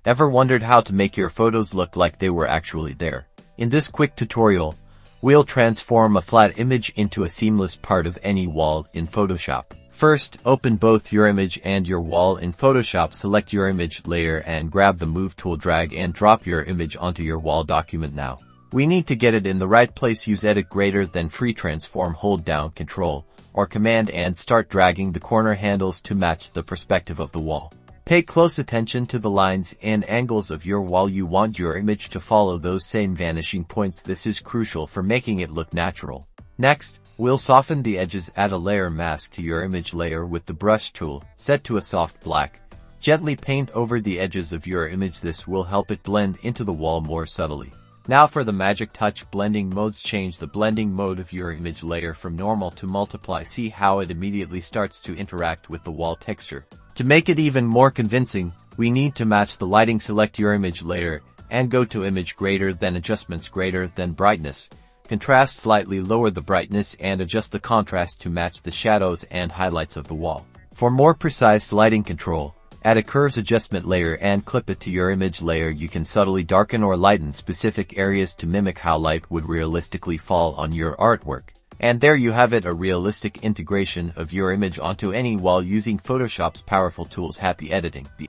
Ever wondered how to make your photos look like they were actually there? In this quick tutorial, we'll transform a flat image into a seamless part of any wall in Photoshop. First, open both your image and your wall in Photoshop. Select your image layer and grab the Move tool. Drag and drop your image onto your wall document now. We need to get it in the right place. Use Edit greater than Free Transform. Hold down Ctrl or Command and start dragging the corner handles to match the perspective of the wall. Pay close attention to the lines and angles of your wall. You want your image to follow those same vanishing points. This is crucial for making it look natural. Next, we'll soften the edges. Add a layer mask to your image layer with the brush tool, set to a soft black. Gently paint over the edges of your image. This will help it blend into the wall more subtly. Now for the magic touch, blending modes. Change the blending mode of your image layer from normal to multiply. See how it immediately starts to interact with the wall texture. To make it even more convincing, we need to match the lighting. Select your image layer and go to Image greater than Adjustments greater than Brightness. Contrast slightly. Lower the brightness and adjust the contrast to match the shadows and highlights of the wall. For more precise lighting control, add a curves adjustment layer and clip it to your image layer. You can subtly darken or lighten specific areas to mimic how light would realistically fall on your artwork. And there you have it, a realistic integration of your image onto any wall using Photoshop's powerful tools. Happy editing!